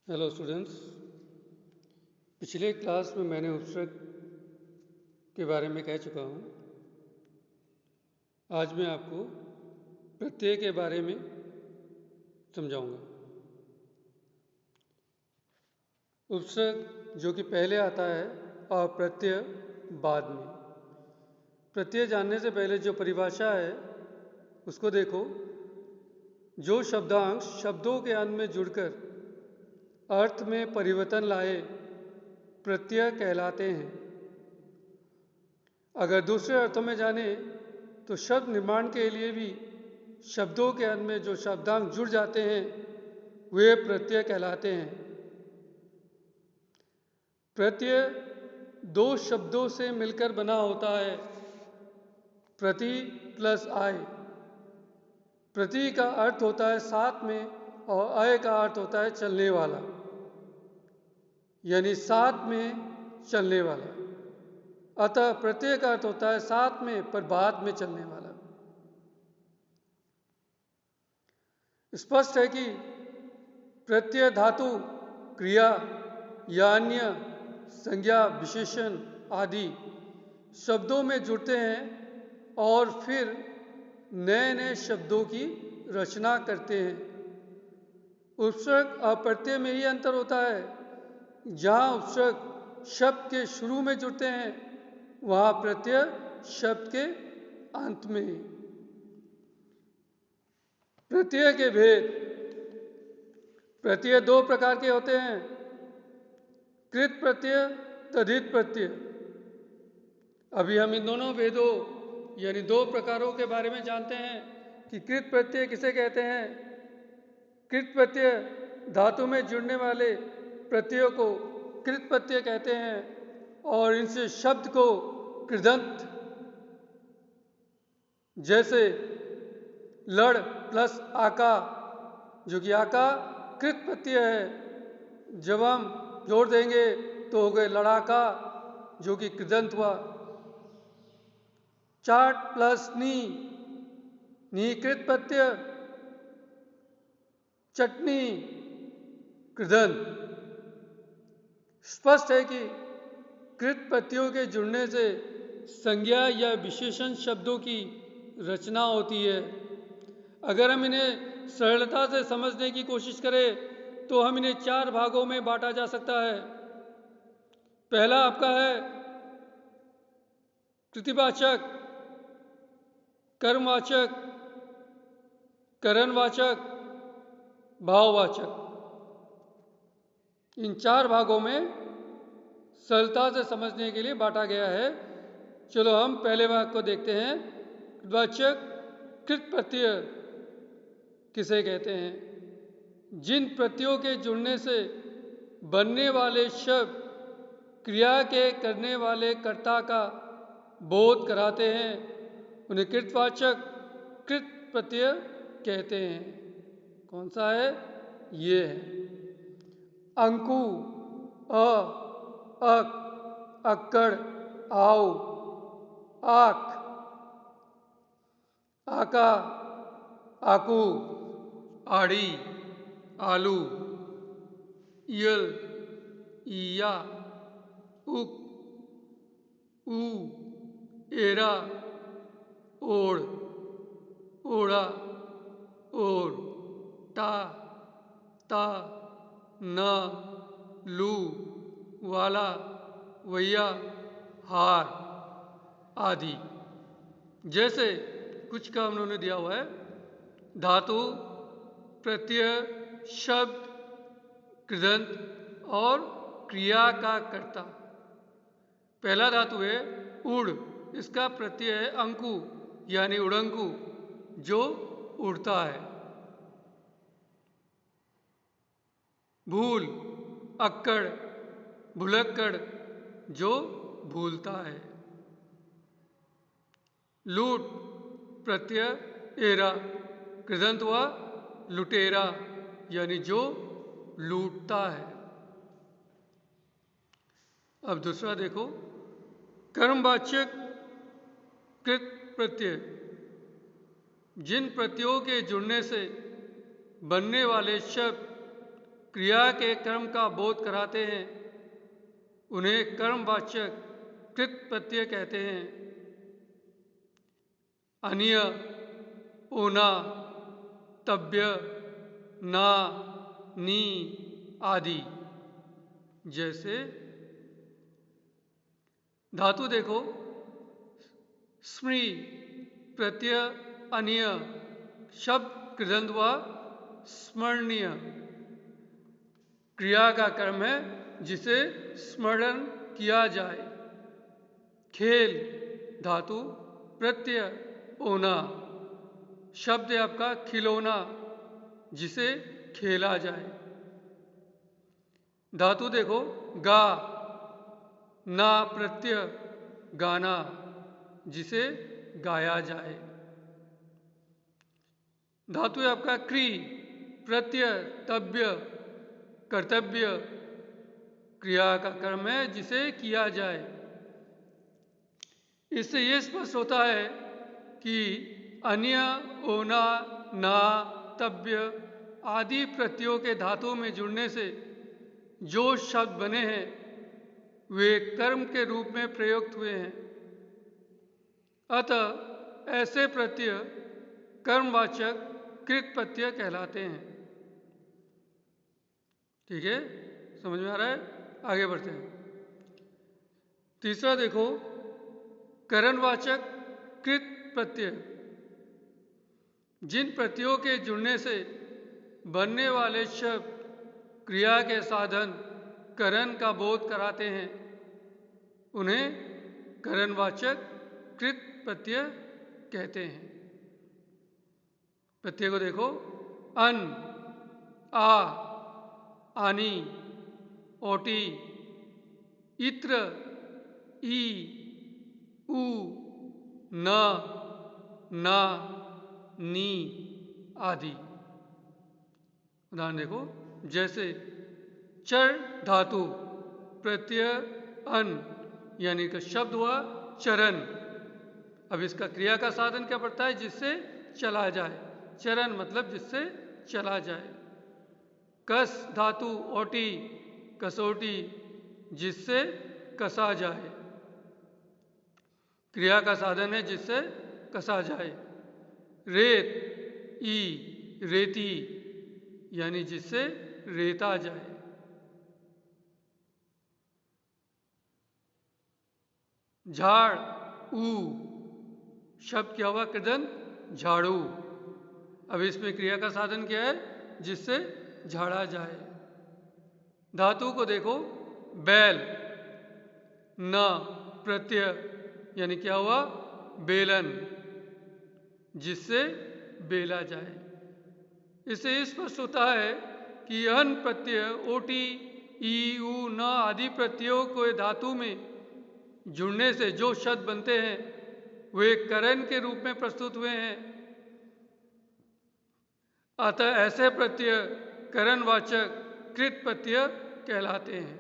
Hello students. पिछले class में मैंने उपसर्ग के बारे में कह चुका हूँ। आज मैं आपको प्रत्यय के बारे में समझाऊंगा। उपसर्ग जो कि पहले आता है और प्रत्यय बाद में। प्रत्यय जानने से पहले जो परिभाषा है उसको देखो। जो शब्दांश शब्दों के अंत में जुड़कर अर्थ में परिवर्तन लाए प्रत्यय कहलाते हैं। अगर दूसरे अर्थों में जाने तो शब्द निर्माण के लिए भी शब्दों के अंत में जो शब्दांश जुड़ जाते हैं वे प्रत्यय कहलाते हैं। प्रत्यय दो शब्दों से मिलकर बना होता है, प्रति प्लस आय। प्रति का अर्थ होता है साथ में और आय का अर्थ होता है चलने वाला, यानी साथ में चलने वाला। अतः प्रत्यय का अर्थ होता है साथ में पर बाद में चलने वाला। स्पष्ट है कि प्रत्यय धातु, क्रिया या अन्य संज्ञा, विशेषण आदि शब्दों में जुड़ते हैं और फिर नए नए शब्दों की रचना करते हैं। उपसर्ग और प्रत्यय में ही अंतर होता है। जहाँ उपसर्ग शब्द के शुरू में जुड़ते हैं वहाँ प्रत्यय शब्द के अंत में। प्रत्यय के भेद। प्रत्यय दो प्रकार के होते हैं, कृत प्रत्यय, तद्धित प्रत्यय। अभी हम इन दोनों भेदों यानी दो प्रकारों के बारे में जानते हैं कि कृत प्रत्यय किसे कहते हैं। कृत प्रत्यय धातु में जुड़ने वाले प्रत्ययों को कृत प्रत्यय कहते हैं और इनसे शब्द को कृदंत, जैसे लड़ प्लस आका, जो कि आका कृत प्रत्यय है। जब हम जोड़ देंगे तो हो गए लड़ाका, जो कि कृदंत हुआ। चाट प्लस नी कृत प्रत्यय, चटनी कृदंत। स्पष्ट है कि कृत प्रत्ययों के जुड़ने से संज्ञा या विशेषण शब्दों की रचना होती है। अगर हम इन्हें सरलता से समझने की कोशिश करें तो हम इन्हें चार भागों में बांटा जा सकता है। पहला आपका है कृतिवाचक, कर्मवाचक, करणवाचक, भाववाचक। इन चार भागों में सरलता से समझने के लिए बांटा गया है। चलो हम पहले भाग को देखते हैं। कृतवाचक कृत प्रत्यय किसे कहते हैं? जिन प्रत्ययों के जुड़ने से बनने वाले शब्द क्रिया के करने वाले कर्ता का बोध कराते हैं उन्हें कृतवाचक कृत प्रत्यय कहते हैं। कौन सा है? ये है अंकु, अ, अक, अक्कड़, आओ, आक, आका, आकू, आड़ी, आलू, यल, ईया, उक, ऊ, एरा, ओढ़, ओढ़ा, ओर, टा, ता, न, लू, वाला, वैया, हार आदि। जैसे कुछ का उन्होंने दिया हुआ है। धातु, प्रत्यय, शब्द, कृदंत और क्रिया का कर्ता। पहला धातु है उड़। इसका प्रत्यय है अंकु यानी उड़ंकु, जो उड़ता है। भूल, अक्कड़, भुलक्कड़, जो भूलता है। लूट, प्रत्यय एरा, कृदंत हुआ लुटेरा यानी जो लूटता है। अब दूसरा देखो, कर्मवाचक कृत प्रत्यय। जिन प्रत्ययों के जुड़ने से बनने वाले शब्द क्रिया के कर्म का बोध कराते हैं उन्हें कर्मवाचक कृत प्रत्यय कहते हैं। अन्य, ओना, तव्य, ना, नी आदि। जैसे धातु देखो, स्मृ प्रत्यय अन्य, शब्द कृदंत हुआ स्मरणीय। क्रिया का कर्म है जिसे स्मरण किया जाए। खेल धातु प्रत्यय ओना, शब्द है आपका खिलौना जिसे खेला जाए। धातु देखो, गा, ना प्रत्यय गाना जिसे गाया जाए। धातु है आपका क्री प्रत्यय तव्य कर्तव्य, क्रिया का कर्म है जिसे किया जाए। इससे यह स्पष्ट होता है कि अन्य, ओना, ना, तव्य आदि प्रत्ययों के धातुओं में जुड़ने से जो शब्द बने हैं वे कर्म के रूप में प्रयुक्त हुए हैं। अतः ऐसे प्रत्यय कर्मवाचक कृत प्रत्यय कहलाते हैं। ठीक है, समझ में आ रहा है? आगे बढ़ते हैं। तीसरा देखो, करणवाचक कृत प्रत्यय। जिन प्रत्ययों के जुड़ने से बनने वाले शब्द क्रिया के साधन करण का बोध कराते हैं उन्हें करणवाचक कृत प्रत्यय कहते हैं। प्रत्यय को देखो, अन, आ, आनी, ओटी, इत्र, ई, उ, न, ना, नी आदि। उदाहरण देखो, जैसे चर धातु प्रत्यय अन यानी कि शब्द हुआ चरण। अब इसका क्रिया का साधन क्या पड़ता है? जिससे चला जाए। चरण मतलब जिससे चला जाए। कस धातु ओटी कसौटी जिससे कसा जाए। क्रिया का साधन है जिससे कसा जाए। रेत ई रेती यानी जिससे रेता जाए। झाड़ ऊ शब्द क्या हुआ? कृदंत झाड़ू। अब इसमें क्रिया का साधन क्या है? जिससे झाड़ा जाए। धातु को देखो, बैल, न प्रत्यय यानी क्या हुआ? बेलन जिससे बेला जाए। इससे स्पष्ट होता है कि अन प्रत्यय ओटी ई उ न आदि प्रत्ययों को धातु में जुड़ने से जो शब्द बनते हैं वे करण के रूप में प्रस्तुत हुए हैं। अतः ऐसे प्रत्यय करणवाचक कृत प्रत्यय कहलाते हैं।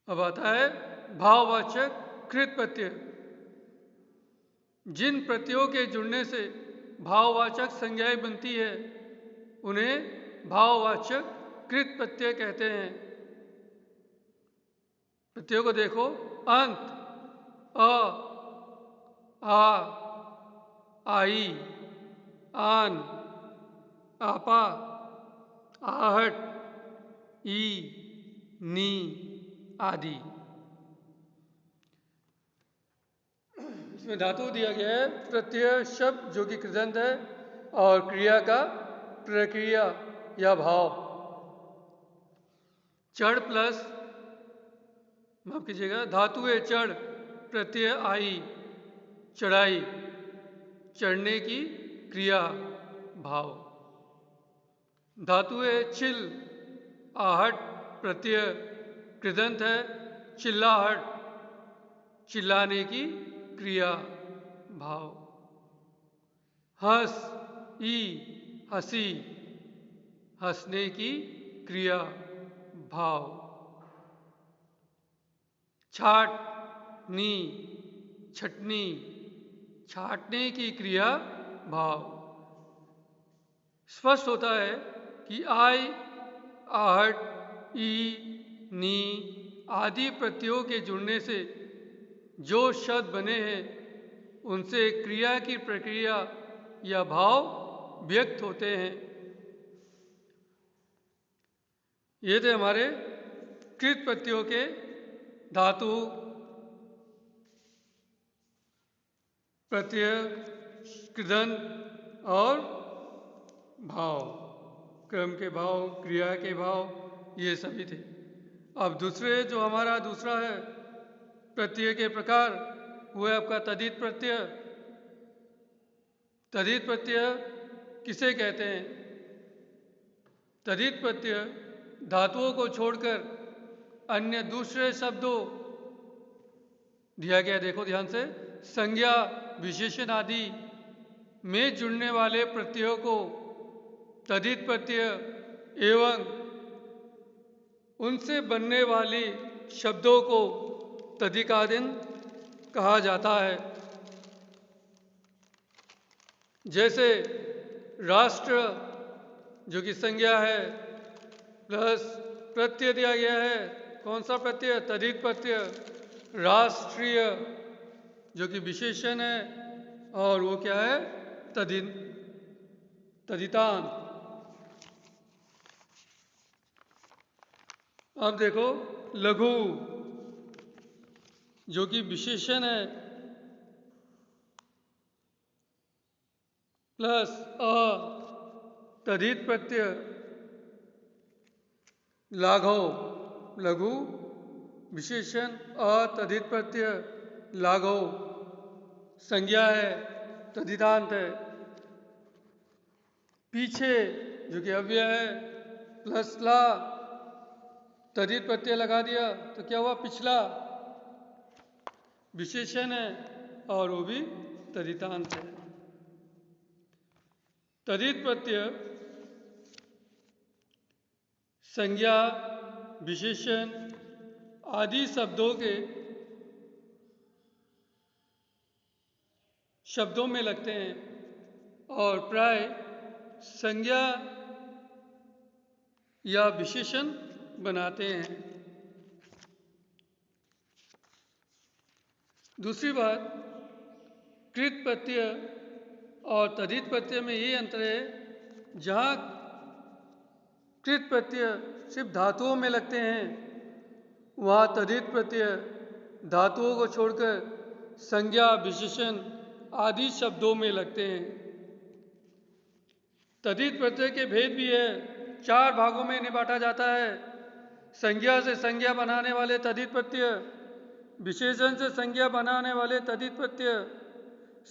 अब आता है भाववाचक कृत प्रत्यय। जिन प्रत्ययों के जुड़ने से भाववाचक संज्ञाएं बनती है उन्हें भाववाचक कृत प्रत्यय कहते हैं। प्रत्ययों को देखो, अंत, अ, आ, आई, आन, आपा, आहट, ई, नी आदि। इसमें धातु दिया गया है प्रत्यय शब्द जो कि कृदंत है और क्रिया का प्रक्रिया या भाव। चढ़ प्लस, माफ कीजिएगा, धातु है चढ़ प्रत्यय आई चढ़ाई, चढ़ने की क्रिया भाव। धातु है चिल आहट प्रत्यय कृदंत है चिल्लाहट, चिल्लाने की क्रिया भाव। हंस ई हंसी, हंसने की क्रिया भाव। छाट नी छटनी, छाटने की क्रिया भाव। स्पष्ट होता है कि आई, आहट, ई, नी आदि प्रत्ययों के जुड़ने से जो शब्द बने हैं उनसे क्रिया की प्रक्रिया या भाव व्यक्त होते हैं। ये थे हमारे कृत प्रत्ययों के धातु, प्रत्यय, कृदंत और भाव, क्रम के भाव, क्रिया के भाव, ये सभी थे। अब दूसरे जो हमारा दूसरा है प्रत्यय के प्रकार, वो है आपका तदित प्रत्यय। तदित प्रत्यय किसे कहते हैं? तदित प्रत्यय धातुओं को छोड़कर अन्य दूसरे शब्दों, दिया गया देखो ध्यान से, संज्ञा, विशेषण आदि में जुड़ने वाले प्रत्ययों को तदित प्रत्यय एवं उनसे बनने वाली शब्दों को तदिकादीन कहा जाता है। जैसे राष्ट्र जो कि संज्ञा है प्लस प्रत्यय दिया गया है, कौन सा प्रत्यय? तदित प्रत्यय। राष्ट्रीय जो कि विशेषण है और वो क्या है? तदितांत। अब देखो लघु जो कि विशेषण है प्लस अ तदित प्रत्यय लाघव, लघु विशेषण अ तदित प्रत्यय लाघव, संज्ञा है, तदितांत है। पीछे जो कि अव्यय है प्लस ला, तदित प्रत्यय लगा दिया तो क्या हुआ? पिछला, विशेषण है और वो भी तदितांत है। तदित प्रत्यय संज्ञा, विशेषण आदि शब्दों में लगते हैं और प्राय संज्ञा या विशेषण बनाते हैं। दूसरी बात, कृत प्रत्यय और तदित प्रत्यय में ये अंतर है, जहाँ कृत प्रत्यय सिर्फ धातुओं में लगते हैं वहाँ तदित प्रत्यय धातुओं को छोड़कर संज्ञा, विशेषण आदि शब्दों में लगते हैं। तदित प्रत्यय के भेद भी है, 4 भागों में इन्हें बांटा जाता है। संज्ञा से संज्ञा बनाने वाले तदित प्रत्यय, विशेषण से संज्ञा बनाने वाले तदित प्रत्यय,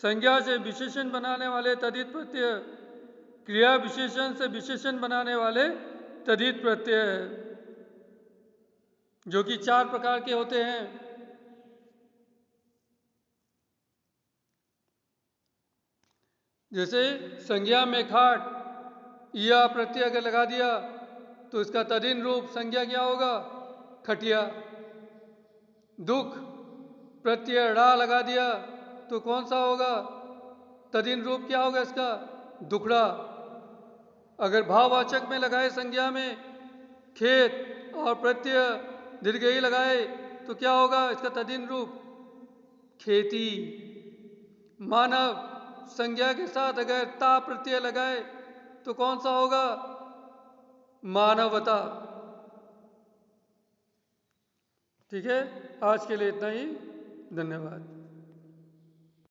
संज्ञा से विशेषण बनाने वाले तदित प्रत्यय, क्रिया विशेषण से विशेषण बनाने वाले तदित प्रत्यय है, जो कि 4 प्रकार के होते हैं। जैसे संज्ञा में खाट, या प्रत्यय अगर लगा दिया तो इसका तदिन रूप संज्ञा क्या होगा? खटिया। दुख प्रत्यय ड़ा लगा दिया तो कौन सा होगा? तदिन रूप क्या होगा इसका? दुखड़ा। अगर भाववाचक में लगाए संज्ञा में खेत और प्रत्यय दीर्घई लगाए तो क्या होगा इसका तदिन रूप? खेती। मानव संज्ञा के साथ अगर ता प्रत्यय लगाए तो कौन सा होगा? मानवता। ठीक है, आज के लिए इतना ही। धन्यवाद।